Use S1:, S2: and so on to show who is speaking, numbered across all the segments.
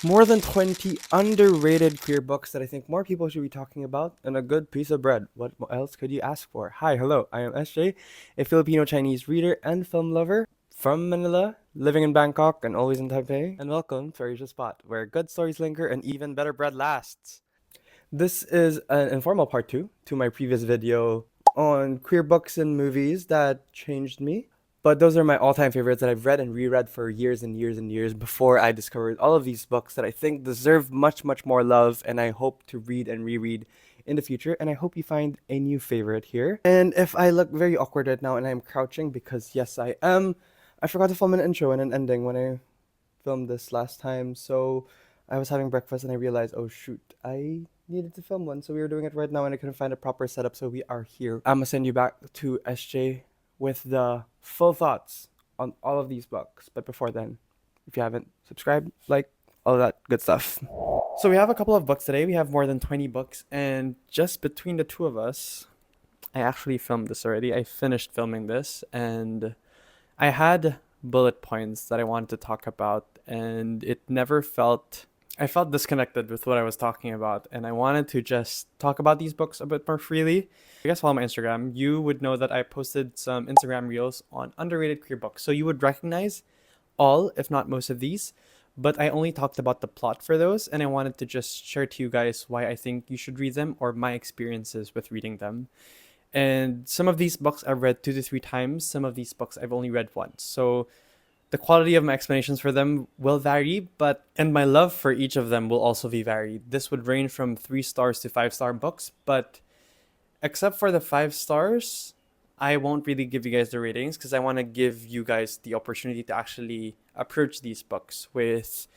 S1: More than 20 underrated queer books that I think more people should be talking about, and a good piece of bread. What else could you ask for? Hi, hello, I am SJ, a Filipino Chinese reader and film lover from Manila, living in Bangkok and always in Taipei. And welcome to Asia's Spot, where good stories linger and even better bread lasts. This is an informal part 2 to my previous video on queer books and movies that changed me. But those are my all-time favorites that I've read and reread for years and years and years before I discovered all of these books that I think deserve much, much more love, and I hope to read and reread in the future. And I hope you find a new favorite here. And if I look very awkward right now and I'm crouching, because yes, I am, I forgot to film an intro and an ending when I filmed this last time. So I was having breakfast and I realized, oh shoot, I needed to film one. So we were doing it right now and I couldn't find a proper setup. So we are here. I'm gonna send you back to SJ with the full thoughts on all of these books. But before then, if you haven't subscribed, like, all that good stuff. So we have a couple of books today. We have more than 20 books, and just between the two of us, I actually filmed this already. I finished filming this, and I had bullet points that I wanted to talk about, and I felt disconnected with what I was talking about, and I wanted to just talk about these books a bit more freely. If you guys follow my Instagram, you would know that I posted some Instagram reels on underrated queer books. So you would recognize all, if not most of these, but I only talked about the plot for those, and I wanted to just share to you guys why I think you should read them or my experiences with reading them. And some of these books I've read 2 to 3 times, some of these books I've only read once. So the quality of my explanations for them will vary, and my love for each of them will also be varied. This would range from 3 stars to 5 star books, but except for the 5 stars, I won't really give you guys the ratings because I want to give you guys the opportunity to actually approach these books with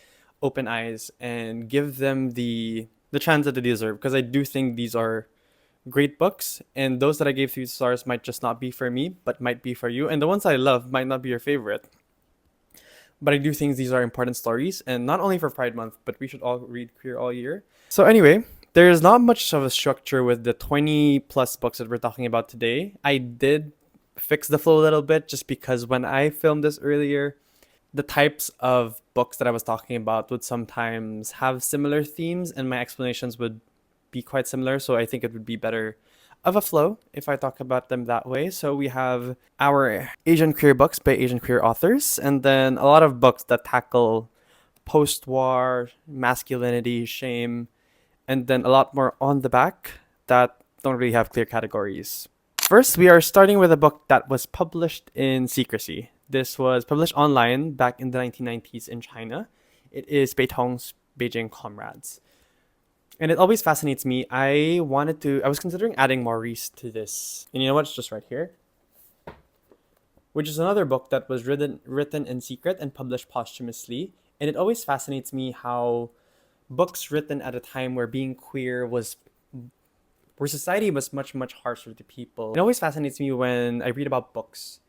S1: open eyes and give them the chance that they deserve, because I do think these are great books, and those that I gave 3 stars might just not be for me, but might be for you, and the ones I love might not be your favorite. But I do think these are important stories, and not only for Pride Month, but we should all read queer all year. So anyway, there's not much of a structure with the 20 plus books that we're talking about today. I did fix the flow a little bit just because when I filmed this earlier, the types of books that I was talking about would sometimes have similar themes, and my explanations would be quite similar. So I think it would be better of a flow if I talk about them that way. So we have our Asian queer books by Asian queer authors, and then a lot of books that tackle post-war, masculinity, shame, and then a lot more on the back that don't really have clear categories. First, we are starting with a book that was published in secrecy. This was published online back in the 1990s in China. It is Tong's Beijing Comrades. And it always fascinates me. I was considering adding Maurice to this. And you know what? It's just right here. Which is another book that was written in secret and published posthumously. And it always fascinates me how books written at a time where being queer where society was much, much harsher to people. It always fascinates me when I read about books,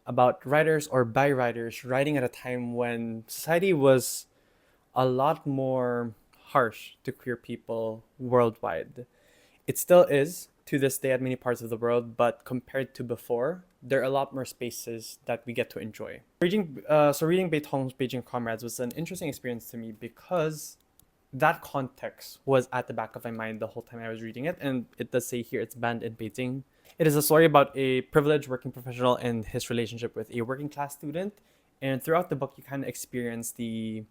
S1: about writers or by writers writing at a time when society was a lot more harsh to queer people worldwide. It still is to this day at many parts of the world, but compared to before, there are a lot more spaces that we get to enjoy. Reading Beetong's Beijing Comrades was an interesting experience to me because that context was at the back of my mind the whole time I was reading it, and it does say here it's banned in Beijing. It is a story about a privileged working professional and his relationship with a working class student, and throughout the book you kind of experience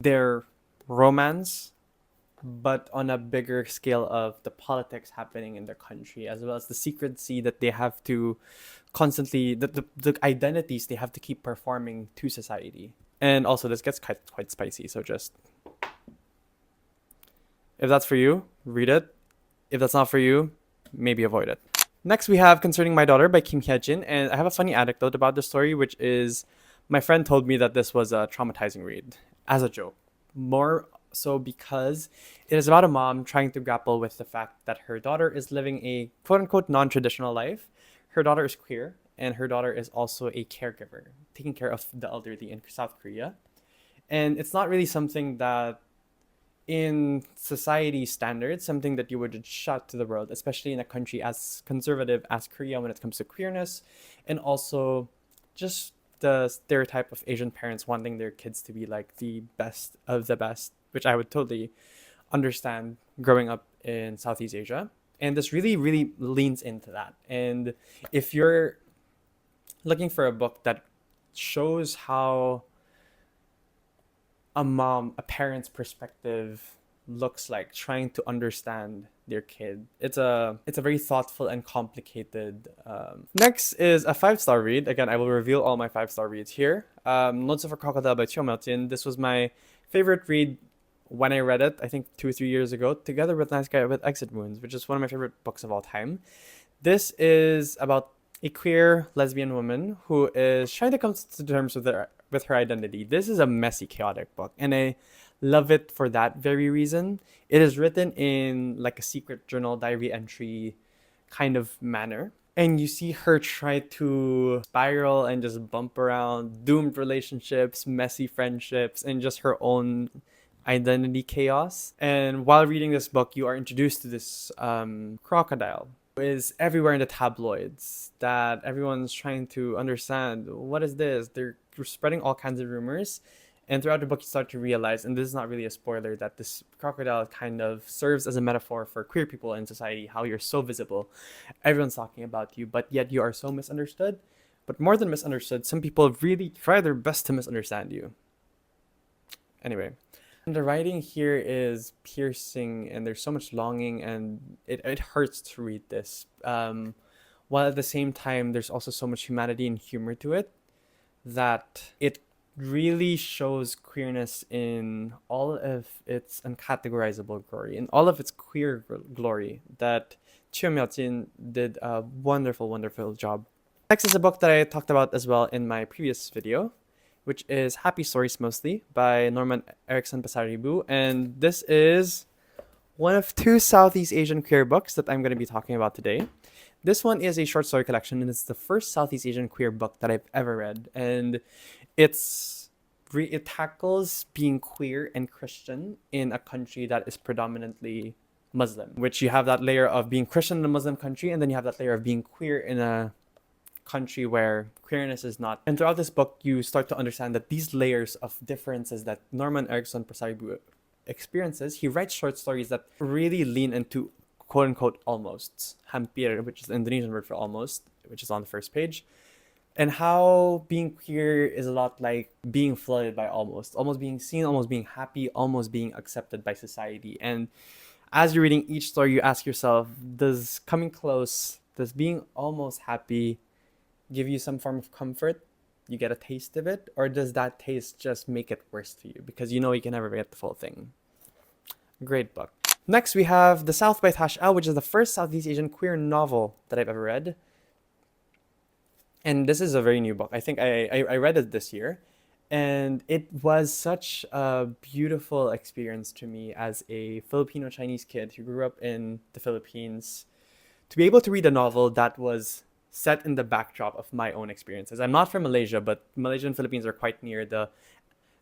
S1: their romance, but on a bigger scale of the politics happening in their country, as well as the secrecy that they have to constantly, the identities they have to keep performing to society. And also this gets quite spicy, so just, if that's for you, read it. If that's not for you, maybe avoid it. Next, we have Concerning My Daughter by Kim Hye-jin, and I have a funny anecdote about the story, which is my friend told me that this was a traumatizing read, as a joke. More so because it is about a mom trying to grapple with the fact that her daughter is living a quote-unquote non-traditional life. Her daughter is queer, and her daughter is also a caregiver, taking care of the elderly in South Korea. And it's not really something that, in society standards, something that you would shout to the world, especially in a country as conservative as Korea when it comes to queerness, and also just the stereotype of Asian parents wanting their kids to be like the best of the best which I would totally understand growing up in Southeast Asia. And this really, really leans into that. And if you're looking for a book that shows how a parent's perspective looks like trying to understand their kid. It's a very thoughtful and complicated. Next is a 5-star read. Again, I will reveal all my 5-star reads here. Notes of a Crocodile by Chee. This was my favorite read when I read it, I think 2 or 3 years ago, together with Nice Guy with Exit Wounds, which is one of my favorite books of all time. This is about a queer lesbian woman who is trying to come to terms with her identity. This is a messy, chaotic book, and I love it for that very reason. It is written in like a secret journal diary entry kind of manner. And you see her try to spiral and just bump around doomed relationships, messy friendships, and just her own identity chaos. And while reading this book, you are introduced to this crocodile who is everywhere in the tabloids, that everyone's trying to understand, what is this? They're spreading all kinds of rumors. And throughout the book, you start to realize, and this is not really a spoiler, that this crocodile kind of serves as a metaphor for queer people in society, how you're so visible. Everyone's talking about you, but yet you are so misunderstood. But more than misunderstood, some people really try their best to misunderstand you. Anyway, and the writing here is piercing, and there's so much longing, and it hurts to read this. While at the same time, there's also so much humanity and humor to it, that it really shows queerness in all of its uncategorizable glory, in all of its queer glory, that Chee did a wonderful, wonderful job. Next is a book that I talked about as well in my previous video, which is Happy Stories Mostly by Norman Erickson Pasaribu. And this is one of 2 Southeast Asian queer books that I'm going to be talking about today. This one is a short story collection, and it's the first Southeast Asian queer book that I've ever read. And it tackles being queer and Christian in a country that is predominantly Muslim, which you have that layer of being Christian in a Muslim country, and then you have that layer of being queer in a country where queerness is not. And throughout this book, you start to understand that these layers of differences that Norman Erickson Pasaribu experiences, he writes short stories that really lean into quote-unquote almosts, hampir, which is the Indonesian word for almost, which is on the first page, and how being queer is a lot like being flooded by almost being seen, almost being happy, almost being accepted by society. And as you're reading each story, you ask yourself, does coming close, does being almost happy give you some form of comfort? You get a taste of it? Or does that taste just make it worse for you? Because you know you can never get the full thing. Great book. Next, we have The South by Tash Ao, which is the first Southeast Asian queer novel that I've ever read. And this is a very new book. I think I read it this year. And it was such a beautiful experience to me as a Filipino Chinese kid who grew up in the Philippines, to be able to read a novel that was set in the backdrop of my own experiences. I'm not from Malaysia, but Malaysia and Philippines are quite near. The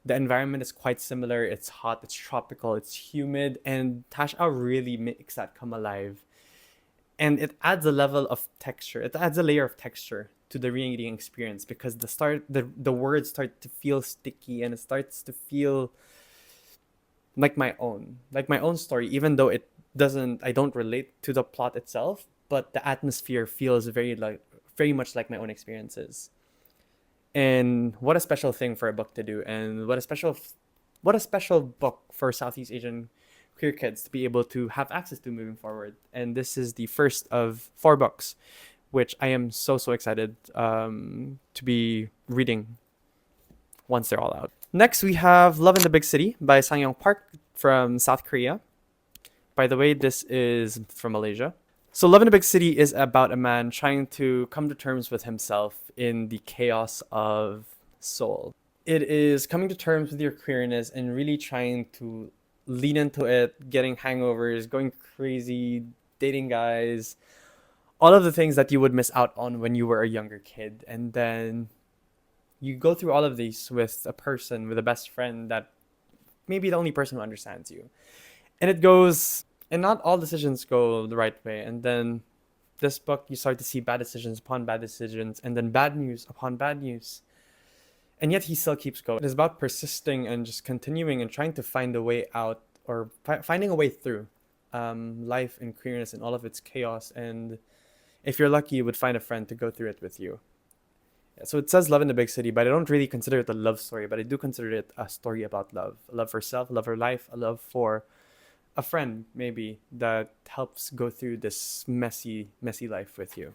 S1: environment is quite similar. It's hot, it's tropical, it's humid, and Tash Ao really makes that come alive. And it adds a level of texture. It adds a layer of texture to the reading experience, because the words start to feel sticky, and it starts to feel like my own story, even though I don't relate to the plot itself, but the atmosphere feels very much like my own experiences. And what a special thing for a book to do, and what a special book for Southeast Asian queer kids to be able to have access to moving forward. And this is the first of 4 books, which I am so excited to be reading once they're all out. Next, we have Love in the Big City by Sang-Yong Park from South Korea. By the way, this is from Malaysia. So Love in a Big City is about a man trying to come to terms with himself in the chaos of Seoul. It is coming to terms with your queerness and really trying to lean into it, getting hangovers, going crazy, dating guys, all of the things that you would miss out on when you were a younger kid. And then you go through all of these with a best friend that may be the only person who understands you. And not all decisions go the right way. And then this book, you start to see bad decisions upon bad decisions, and then bad news upon bad news. and yet he still keeps going. It's about persisting and just continuing and trying to find a way out, or finding a way through life and queerness and all of its chaos. And if you're lucky, you would find a friend to go through it with you. So it says love in the big city, but I don't really consider it a love story, but I do consider it a story about love. A love for self, a love for life, a love for a friend, maybe, that helps go through this messy life with you.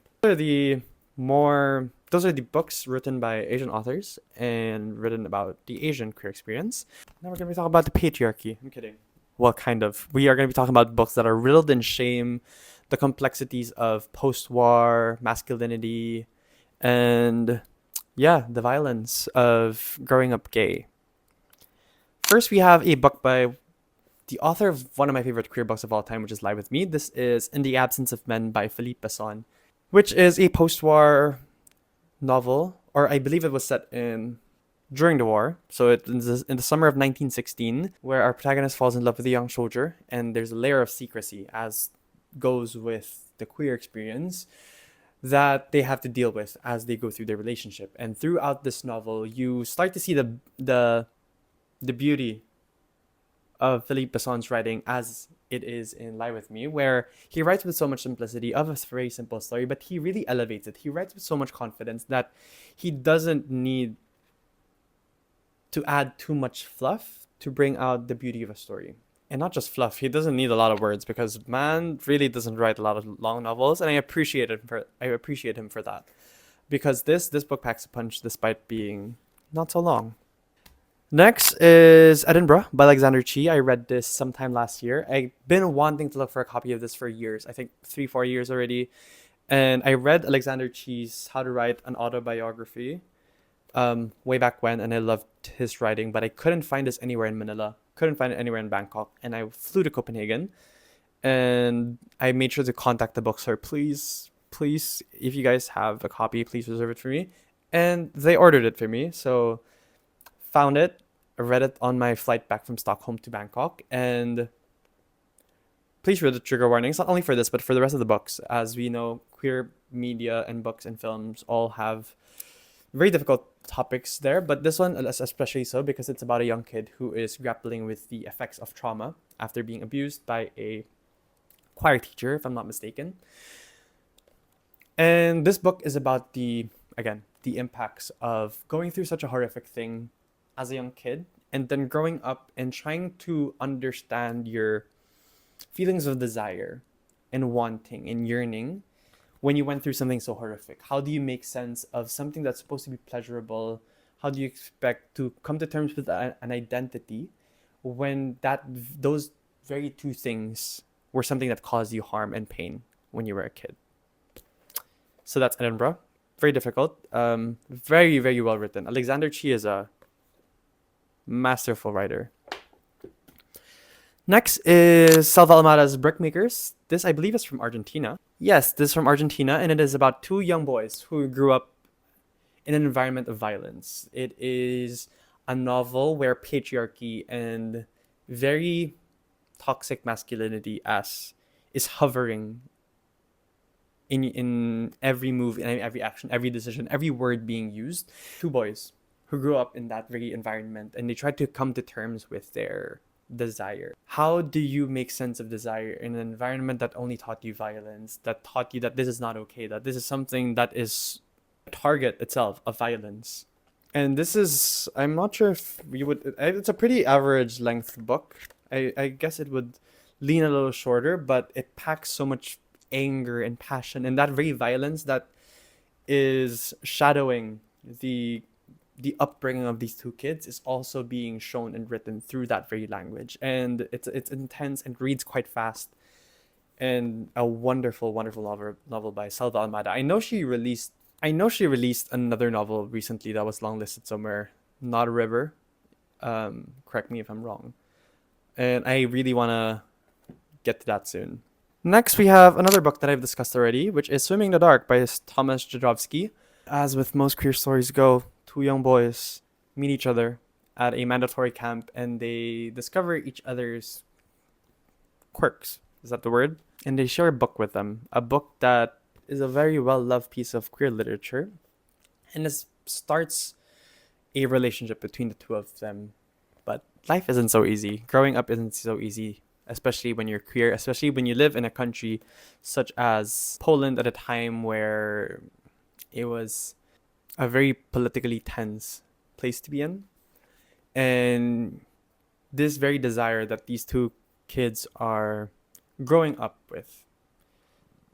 S1: Those are the books written by Asian authors and written about the Asian queer experience. Now we're going to be talking about the patriarchy. I'm kidding. Well, kind of. We are going to be talking about books that are riddled in shame, the complexities of post-war masculinity, and yeah, the violence of growing up gay. First, we have a book by the author of one of my favorite queer books of all time, which is Lie With Me. This is In the Absence of Men by Philippe Besson, which is a post-war novel, or I believe it was set during the war. So it's in the summer of 1916, where our protagonist falls in love with a young soldier, and there's a layer of secrecy, as goes with the queer experience, that they have to deal with as they go through their relationship. And throughout this novel, you start to see the beauty of Philippe Besson's writing as it is in Lie With Me, where he writes with so much simplicity of a very simple story, but he really elevates it. He writes with so much confidence that he doesn't need to add too much fluff to bring out the beauty of a story. And not just fluff, he doesn't need a lot of words, because man really doesn't write a lot of long novels, and I appreciate him for that. Because this book packs a punch despite being not so long. Next is Edinburgh by Alexander Chee. I read this sometime last year. I've been wanting to look for a copy of this for years. I think 3-4 years already. And I read Alexander Chee's How to Write an Autobiography way back when, and I loved his writing, but I couldn't find this anywhere in Manila. Couldn't find it anywhere in Bangkok. And I flew to Copenhagen, and I made sure to contact the bookstore. Please, if you guys have a copy, please reserve it for me. And they ordered it for me. So found it, read it on my flight back from Stockholm to Bangkok, and please read the trigger warnings, not only for this, but for the rest of the books. As we know, queer media and books and films all have very difficult topics there, but this one especially so, because it's about a young kid who is grappling with the effects of trauma after being abused by a choir teacher, if I'm not mistaken. And this book is about the impacts of going through such a horrific thing as a young kid, and then growing up and trying to understand your feelings of desire and wanting and yearning when you went through something so horrific. How do you make sense of something that's supposed to be pleasurable? How do you expect to come to terms with an identity when those very two things were something that caused you harm and pain when you were a kid? So that's Edinburgh. Very difficult. Very, very well written. Alexander Chee is a masterful writer. Next is Salva Almada's Brickmakers. This, I believe, is from Argentina. Yes, this is from Argentina, and it is about two young boys who grew up in an environment of violence. It is a novel where patriarchy and very toxic masculinity is hovering in every move, in every action, every decision, every word being used. Two boys who grew up in that very environment, and they tried to come to terms with their desire. How do you make sense of desire in an environment that only taught you violence, that taught you that this is not okay, that this is something that is a target itself of violence? And this is, I'm not sure if you would, it's a pretty average length book. I guess it would lean a little shorter, but it packs so much anger and passion, and that very violence that is shadowing the upbringing of these two kids is also being shown and written through that very language. And it's intense and reads quite fast, and a wonderful novel by Salva Almada. I know she released another novel recently that was longlisted somewhere, Not a River. Correct me if I'm wrong. And I really want to get to that soon. Next, we have another book that I've discussed already, which is Swimming in the Dark by Thomas Jodorowsky. As with most queer stories go, two young boys meet each other at a mandatory camp, and they discover each other's quirks. Is that the word? And they share a book with them. A book that is a very well-loved piece of queer literature. And it starts a relationship between the two of them. But life isn't so easy. Growing up isn't so easy, especially when you're queer, especially when you live in a country such as Poland at a time where it was a very politically tense place to be in. And this very desire that these two kids are growing up with,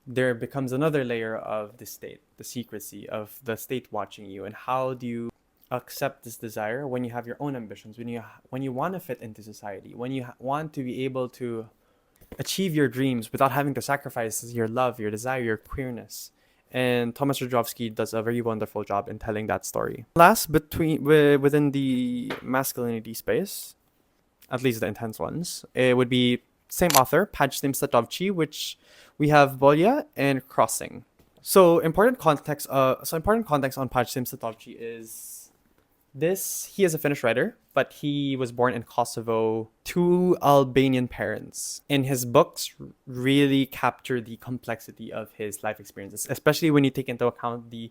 S1: there becomes another layer of the state, the secrecy of the state watching you. And how do you accept this desire when you have your own ambitions, when you want to fit into society, when you want to be able to achieve your dreams without having to sacrifice your love, your desire, your queerness. And Thomas Rajowski does a very wonderful job in telling that story. Last, within the masculinity space, at least the intense ones, it would be same author, Pajtim Statovci, which we have Bolya and Crossing. So important context on Pajtim Statovci is he is a Finnish writer, but he was born in Kosovo to Albanian parents. And his books really capture the complexity of his life experiences, especially when you take into account the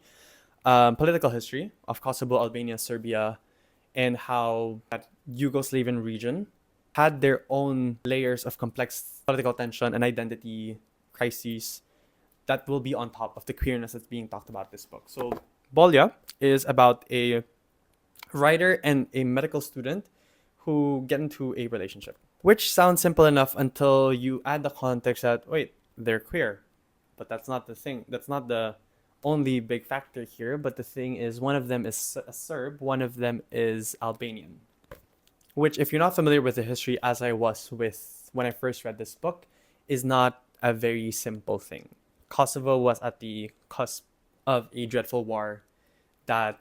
S1: political history of Kosovo, Albania, Serbia, and how that Yugoslavian region had their own layers of complex political tension and identity crises that will be on top of the queerness that's being talked about in this book. So Bolya is about a writer and a medical student who get into a relationship, which sounds simple enough until you add the context that, wait, they're queer. But that's not the thing. That's not the only big factor here. But the thing is, one of them is a Serb, one of them is Albanian. Which, if you're not familiar with the history, as I was with when I first read this book, is not a very simple thing. Kosovo was at the cusp of a dreadful war that,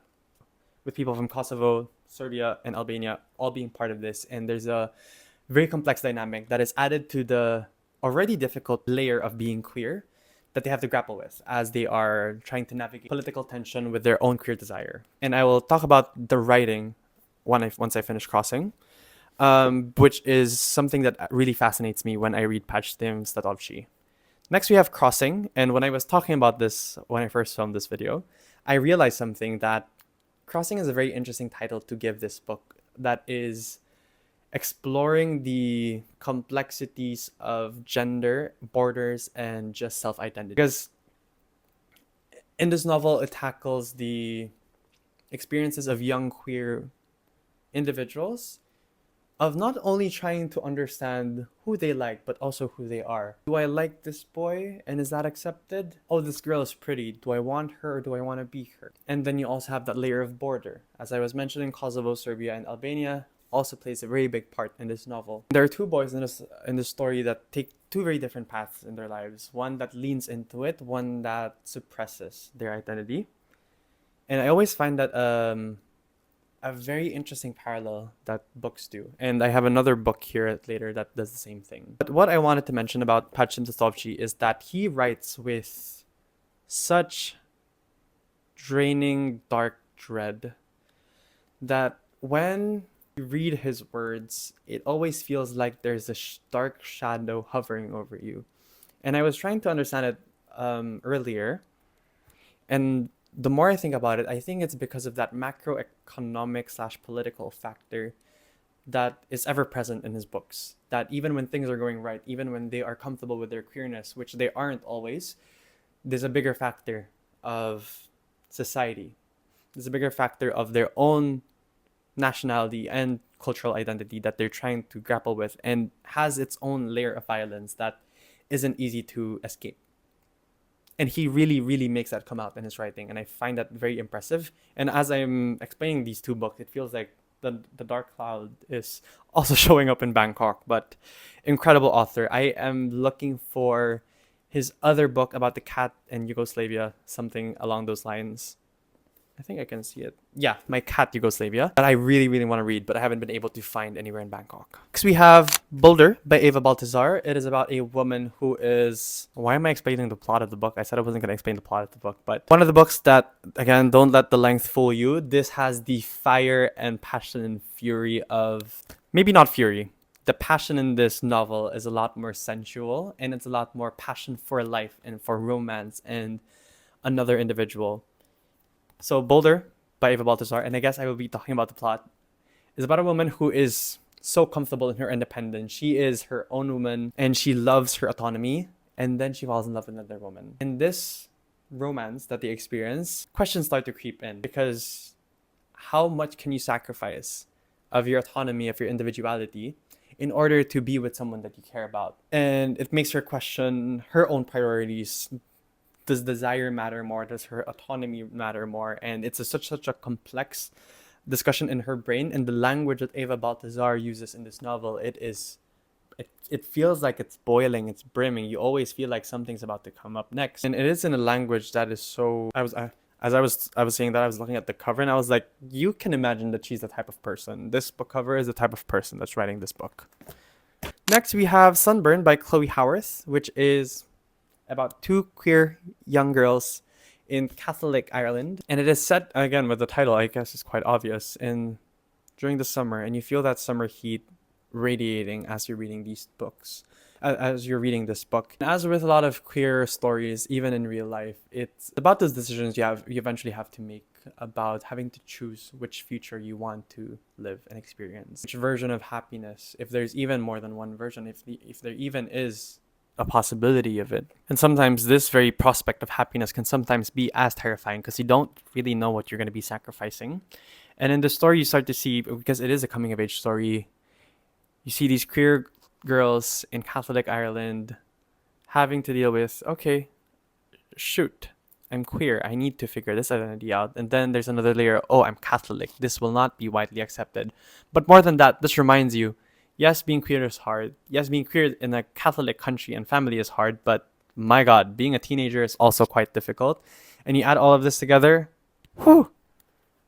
S1: with people from Kosovo, Serbia, and Albania all being part of this. And there's a very complex dynamic that is added to the already difficult layer of being queer that they have to grapple with as they are trying to navigate political tension with their own queer desire. And I will talk about the writing once I finish Crossing, which is something that really fascinates me when I read Pajtim Statovci. Next, we have Crossing. And when I was talking about this, when I first filmed this video, I realized something, that Crossing is a very interesting title to give this book that is exploring the complexities of gender, borders, and just self-identity. Because in this novel, it tackles the experiences of young queer individuals of not only trying to understand who they like, but also who they are. Do I like this boy and is that accepted? Oh, this girl is pretty. Do I want her or do I want to be her? And then you also have that layer of border. As I was mentioning, Kosovo, Serbia, and Albania also plays a very big part in this novel. There are two boys in this story that take two very different paths in their lives. One that leans into it, one that suppresses their identity. And I always find that a very interesting parallel that books do. And I have another book here later that does the same thing. But what I wanted to mention about Pajtim Statovci is that he writes with such draining, dark dread that when you read his words, it always feels like there's a dark shadow hovering over you. And I was trying to understand it earlier. And the more I think about it, I think it's because of that macroeconomic / political factor that is ever present in his books. That even when things are going right, even when they are comfortable with their queerness, which they aren't always, there's a bigger factor of society. There's a bigger factor of their own nationality and cultural identity that they're trying to grapple with, and has its own layer of violence that isn't easy to escape. And he really, really makes that come out in his writing. And I find that very impressive. And as I'm explaining these two books, it feels like the dark cloud is also showing up in Bangkok. But incredible author. I am looking for his other book about the cat in Yugoslavia, something along those lines. I think I can see it. Yeah, My Cat Yugoslavia, that I really, really want to read, but I haven't been able to find anywhere in Bangkok. Next, we have Boulder by Eva Baltazar. It is about a woman who is... Why am I explaining the plot of the book? I said I wasn't going to explain the plot of the book, but one of the books that, again, don't let the length fool you. This has the fire and passion and fury of... Maybe not fury. The passion in this novel is a lot more sensual, and it's a lot more passion for life and for romance and another individual. So Boulder by Eva Baltazar, and I guess I will be talking about the plot, is about a woman who is so comfortable in her independence. She is her own woman and she loves her autonomy, and then she falls in love with another woman. In this romance that they experience, questions start to creep in, because how much can you sacrifice of your autonomy, of your individuality, in order to be with someone that you care about? And it makes her question her own priorities. Does desire matter more? Does her autonomy matter more? And it's such a complex discussion in her brain, and the language that Eva Baltazar uses in this novel, it feels like it's boiling, it's brimming. You always feel like something's about to come up next, and it is in a language that is so. As I was saying that, I was looking at the cover and I was like, you can imagine that she's the type of person. This book cover is the type of person that's writing this book. Next, we have Sunburn by Chloe Howarth, which is about two queer young girls in Catholic Ireland, and it is set, again with the title, I guess it's quite obvious, in during the summer, and you feel that summer heat radiating as you're reading these books, as you're reading this book. And as with a lot of queer stories, even in real life, it's about those decisions you eventually have to make about having to choose which future you want to live and experience, which version of happiness, if there's even more than one version, if there even is a possibility of it. And sometimes this very prospect of happiness can sometimes be as terrifying, because you don't really know what you're going to be sacrificing. And in the story, you start to see, because it is a coming of age story, you see these queer girls in Catholic Ireland having to deal with, okay, shoot, I'm queer, I need to figure this identity out. And then there's another layer, oh, I'm Catholic, this will not be widely accepted. But more than that, this reminds you, yes, being queer is hard. Yes, being queer in a Catholic country and family is hard, but my God, being a teenager is also quite difficult. And you add all of this together, whew.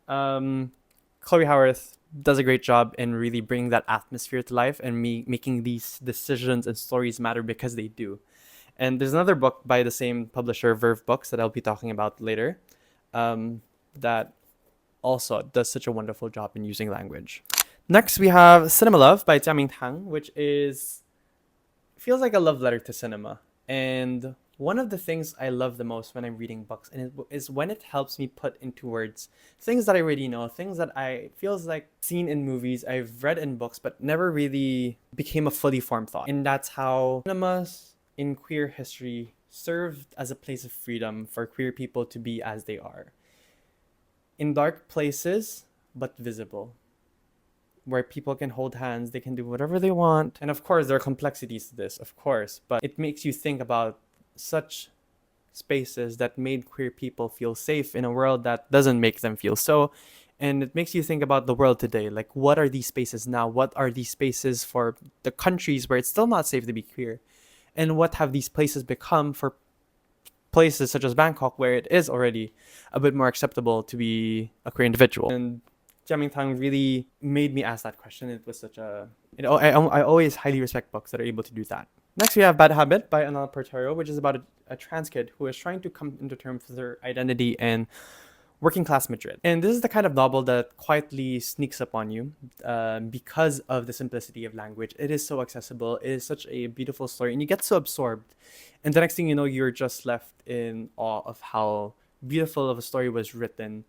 S1: Chloe Howarth does a great job in really bringing that atmosphere to life and making these decisions and stories matter, because they do. And there's another book by the same publisher, Verve Books, that I'll be talking about later, that also does such a wonderful job in using language. Next, we have Cinema Love by Tang, which feels like a love letter to cinema. And one of the things I love the most when I'm reading books is when it helps me put into words things that I already know, things that I feels like seen in movies, I've read in books, but never really became a fully formed thought. And that's how cinemas in queer history served as a place of freedom for queer people to be as they are. In dark places, but visible, where people can hold hands, they can do whatever they want. And of course, there are complexities to this, of course, but it makes you think about such spaces that made queer people feel safe in a world that doesn't make them feel so. And it makes you think about the world today. Like, what are these spaces now? What are these spaces for the countries where it's still not safe to be queer? And what have these places become for places such as Bangkok, where it is already a bit more acceptable to be a queer individual? And Tang really made me ask that question. It was such a... I always highly respect books that are able to do that. Next, we have Bad Habit by Anal Portero, which is about a trans kid who is trying to come into terms with her identity in working class Madrid. And this is the kind of novel that quietly sneaks up on you because of the simplicity of language. It is so accessible. It is such a beautiful story, and you get so absorbed. And the next thing you know, you're just left in awe of how beautiful of a story was written.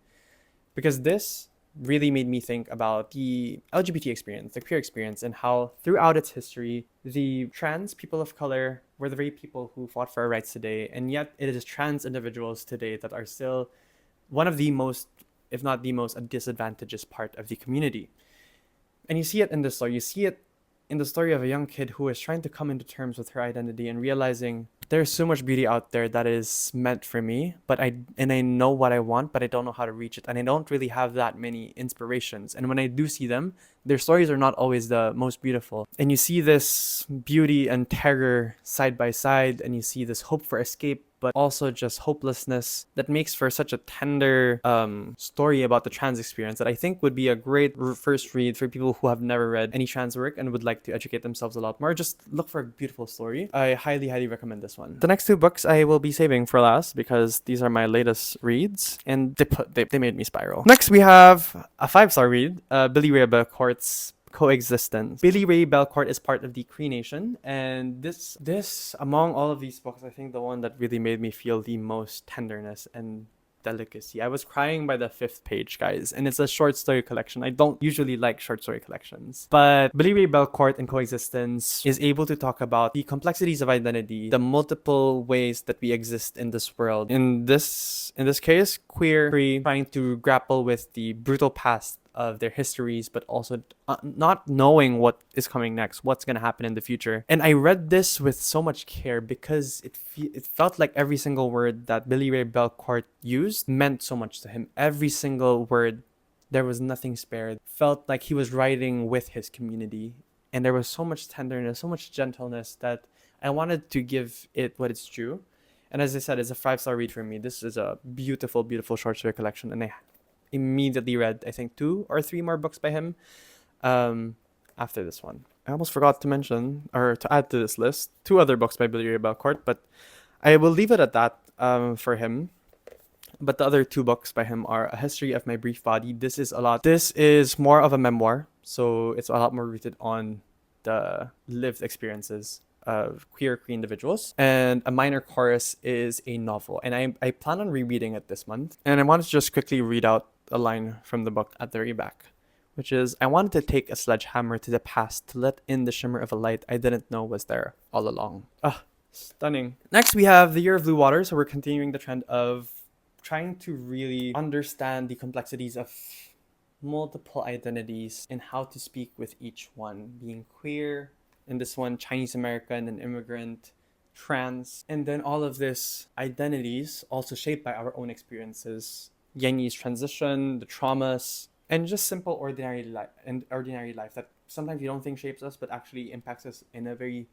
S1: Because this really made me think about the LGBT experience, the queer experience, and how throughout its history, the trans people of color were the very people who fought for our rights today. And yet it is trans individuals today that are still one of the most, if not the most, disadvantaged part of the community. And you see it in this story. You see it in the story of a young kid who is trying to come into terms with her identity and realizing there's so much beauty out there that is meant for me, but I know what I want, but I don't know how to reach it. And I don't really have that many inspirations. And when I do see them, their stories are not always the most beautiful. And you see this beauty and terror side by side, and you see this hope for escape, but also just hopelessness that makes for such a tender story about the trans experience that I think would be a great first read for people who have never read any trans work and would like to educate themselves a lot more. Just look for a beautiful story. I highly, highly recommend this one. The next two books I will be saving for last because these are my latest reads, and they made me spiral. Next, we have a 5-star read, Billy Ray Belcourt's Coexistence. Billy Ray Belcourt is part of the Cree Nation, and this among all of these books, I think the one that really made me feel the most tenderness and delicacy. I was crying by the 5th page, guys, and it's a short story collection. I don't usually like short story collections, but Billy Ray Belcourt in Coexistence is able to talk about the complexities of identity, the multiple ways that we exist in this world. In this case, queer, free, trying to grapple with the brutal past of their histories, but also not knowing what is coming next, what's going to happen in the future. And I read this with so much care because it felt like every single word that Billy Ray Belcourt used meant so much to him. Every single word, there was nothing spared. Felt like he was writing with his community. And there was so much tenderness, so much gentleness that I wanted to give it what it's due. And as I said, it's a 5-star read for me. This is a beautiful, beautiful short story collection, and I immediately read, I think, 2 or 3 more books by him after this one. I almost forgot to mention, or to add to this list, 2 other books by Billy Ray Belcourt, but I will leave it at that for him. But the other 2 books by him are A History of My Brief Body. This is more of a memoir, so it's a lot more rooted on the lived experiences of queer individuals. And A Minor Chorus is a novel, and I plan on rereading it this month. And I want to just quickly read out a line from the book at the very back, which is, I wanted to take a sledgehammer to the past to let in the shimmer of a light I didn't know was there all along. Stunning. Next, we have The Year of Blue Water. So we're continuing the trend of trying to really understand the complexities of multiple identities and how to speak with each one, being queer, in this one, Chinese American, an immigrant, trans, and then all of this identities also shaped by our own experiences. Yanyi's transition, the traumas, and just simple ordinary life that sometimes you don't think shapes us, but actually impacts us in a very,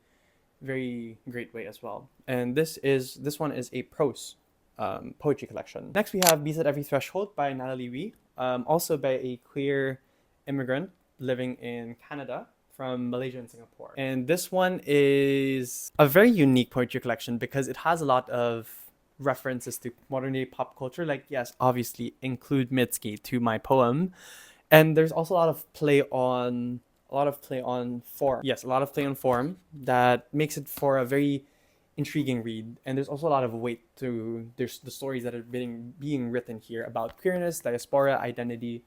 S1: very great way as well. And this one is a prose poetry collection. Next, we have Bees at Every Threshold by Natalie Wee, also by a queer immigrant living in Canada, from Malaysia and Singapore. And this one is a very unique poetry collection because it has a lot of references to modern day pop culture. Like, yes, obviously include Mitski to my poem. And there's also a lot of play on form. Yes, a lot of play on form that makes it for a very intriguing read. And there's also a lot of weight to the stories that are being written here about queerness, diaspora, identity.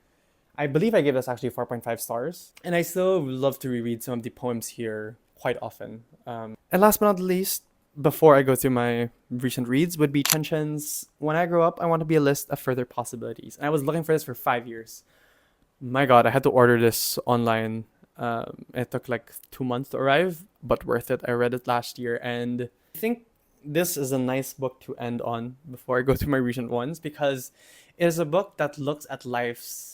S1: I believe I gave this actually 4.5 stars. And I still love to reread some of the poems here quite often. And last but not least, before I go through my recent reads, would be Chen Chen's When I Grow Up, I Want to Be a List of Further Possibilities. And I was looking for this for 5 years. My God, I had to order this online. It took like 2 months to arrive, but worth it. I read it last year, and I think this is a nice book to end on before I go through my recent ones, because it is a book that looks at life's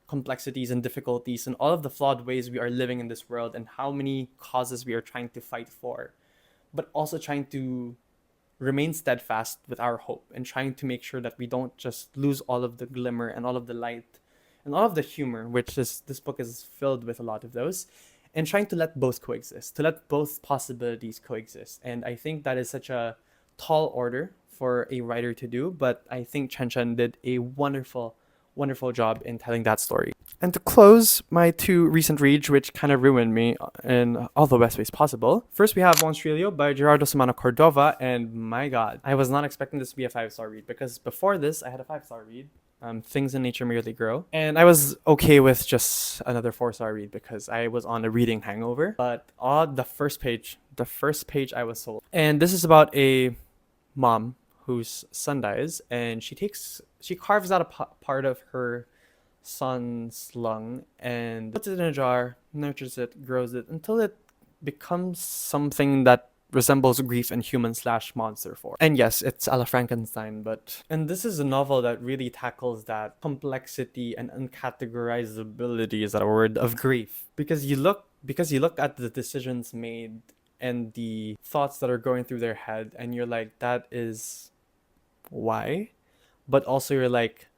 S1: complexities and difficulties and all of the flawed ways we are living in this world and how many causes we are trying to fight for, but also trying to remain steadfast with our hope and trying to make sure that we don't just lose all of the glimmer and all of the light and all of the humor, which is, this book is filled with a lot of those, and trying to let both coexist, to let both possibilities coexist. And I think that is such a tall order for a writer to do, but I think Chen Chen did a wonderful job in telling that story. And to close my 2 recent reads, which kind of ruined me in all the best ways possible. First, we have Monstrilio by Gerardo Samano Cordova, and my God, I was not expecting this to be a 5-star read, because before this, I had a 5-star read, Things in Nature Merely Grow, and I was okay with just another 4-star read because I was on a reading hangover. But on the first page, I was sold. And this is about a mom whose son dies, and she carves out a part of her son's lung and puts it in a jar, nurtures it, grows it until it becomes something that resembles grief in human/monster form. And yes, it's a la Frankenstein, and this is a novel that really tackles that complexity and uncategorizability, is that a word, of grief. Because you look at the decisions made and the thoughts that are going through their head, and you're like, that is why? But also you're like,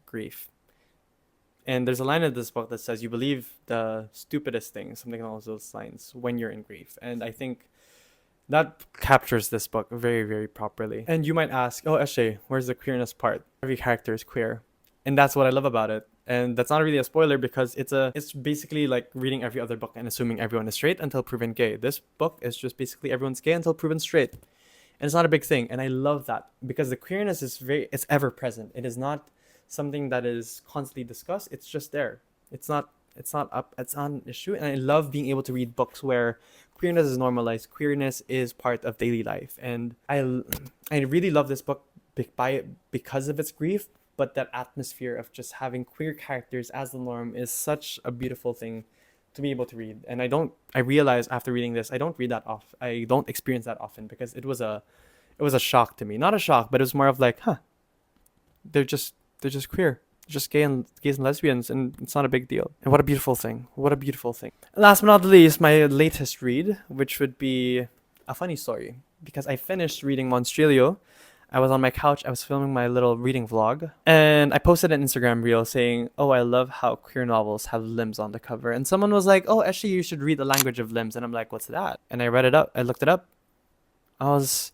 S1: grief. And there's a line in this book that says you believe the stupidest things, something along those lines, when you're in grief. And I think that captures this book very, very properly. And you might ask, oh, Eshe, where's the queerness part? Every character is queer. And that's what I love about it. And that's not really a spoiler, because it's basically like reading every other book and assuming everyone is straight until proven gay. This book is just basically everyone's gay until proven straight.
S2: and it's not a big thing. And I love that because the queerness is it's ever present. It is not something that is constantly discussed. It's just there. It's not an issue. And I love being able to read books where queerness is normalized. Queerness is part of daily life. And I really love this book because of its grief, but that atmosphere of just having queer characters as the norm is such a beautiful thing to be able to read. And I realize after reading this, I don't experience that often because it was a shock to me. Not a shock, but it was more of like, huh, they're just queer. They're just gays and lesbians, and it's not a big deal. And what a beautiful thing. What a beautiful thing. And last but not least, my latest read, which would be a funny story. Because I finished reading Monstrilio. I was on my couch, I was filming my little reading vlog, and I posted an Instagram reel saying, "Oh, I love how queer novels have limbs on the cover." And someone was like, "Oh, actually, you should read The Language of Limbs." And I'm like, "What's that?" And I read it up. I looked it up. I was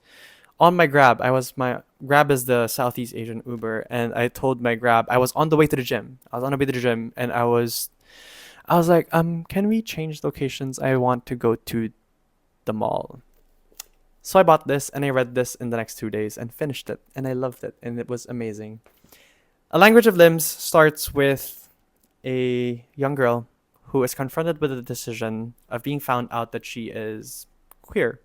S2: on my Grab. My Grab is the Southeast Asian Uber, and I told my Grab I was on the way to the gym. I was on the way to the gym, and I was like, can we change locations? I want to go to the mall. So I bought this and I read this in the next 2 days and finished it, and I loved it, and it was amazing. A Language of Limbs starts with a young girl who is confronted with the decision of being found out that she is queer,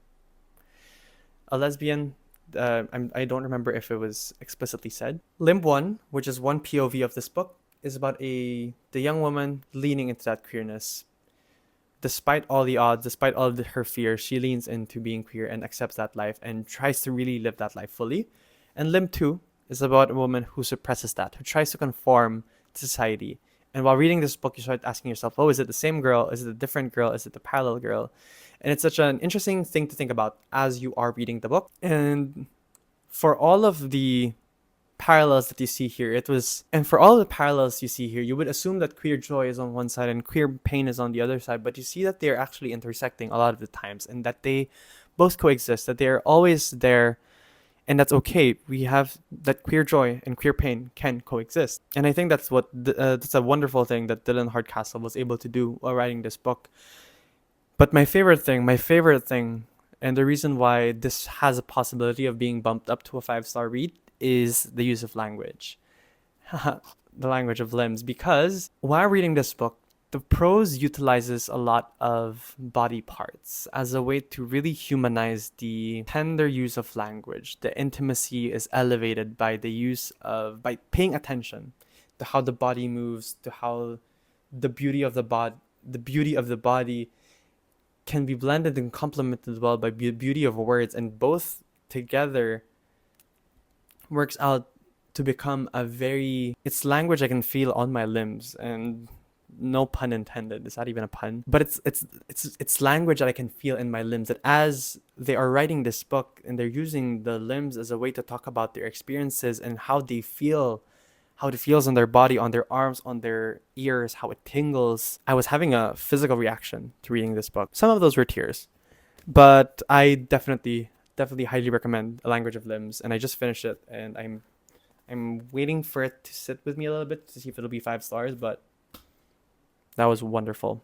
S2: a lesbian. I don't remember if it was explicitly said. Limb 1, which is one POV of this book, is about the young woman leaning into that queerness. Despite all the odds, despite all her fears, she leans into being queer and accepts that life and tries to really live that life fully. And Limb 2 is about a woman who suppresses that, who tries to conform to society. And while reading this book, you start asking yourself, oh, is it the same girl? Is it a different girl? Is it the parallel girl? And it's such an interesting thing to think about as you are reading the book. And for all of the parallels that you see here, for all the parallels you see here, you would assume that queer joy is on one side and queer pain is on the other side, but you see that they're actually intersecting a lot of the times, and that they both coexist, that they're always there, and that's okay. We have that queer joy and queer pain can coexist, and I think that's a wonderful thing that Dylan Hardcastle was able to do while writing this book. But my favorite thing, and the reason why this has a possibility of being bumped up to a 5-star read is the use of language. The Language of Limbs. Because while reading this book, the prose utilizes a lot of body parts as a way to really humanize the tender use of language. The intimacy is elevated by by paying attention to how the body moves, to how the beauty of the body can be blended and complemented well by beauty of words, and both together works out to become it's language I can feel on my limbs, and no pun intended. Is that even a pun? But it's language that I can feel in my limbs, that as they are writing this book and they're using the limbs as a way to talk about their experiences and how it feels on their body, on their arms, on their ears, how it tingles. I was having a physical reaction to reading this book. Some of those were tears, but I definitely highly recommend A Language of Limbs, and I just finished it, and I'm waiting for it to sit with me a little bit to see if it'll be 5 stars, but that was wonderful.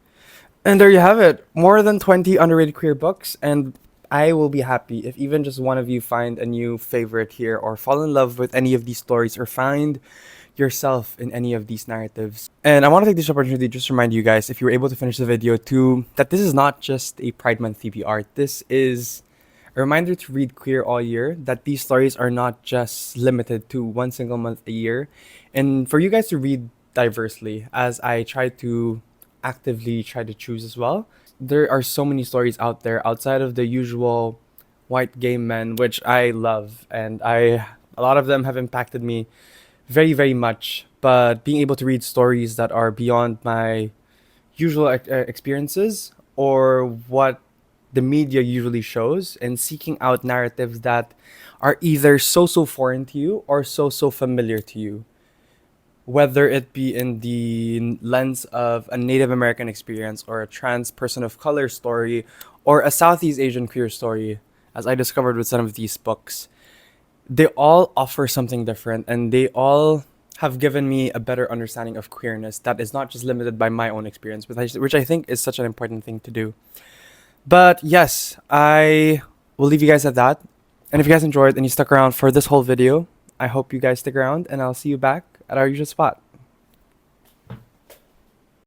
S1: And there you have it. More than 20 underrated queer books, and I will be happy if even just one of you find a new favorite here, or fall in love with any of these stories, or find yourself in any of these narratives. And I want to take this opportunity to just remind you guys, if you were able to finish the video too, that this is not just a Pride Month TP art. This is a reminder to read queer all year, that these stories are not just limited to one single month a year, and for you guys to read diversely, as I try to actively try to choose as well. There are so many stories out there outside of the usual white gay men, which I love, and a lot of them have impacted me very, very much. But being able to read stories that are beyond my usual experiences, or what the media usually shows, and seeking out narratives that are either so foreign to you or so familiar to you, whether it be in the lens of a Native American experience, or a trans person of color story, or a Southeast Asian queer story, as I discovered with some of these books. They all offer something different, and they all have given me a better understanding of queerness that is not just limited by my own experience, which I think is such an important thing to do. But yes, I will leave you guys at that. And if you guys enjoyed and you stuck around for this whole video, I hope you guys stick around, and I'll see you back at our usual spot.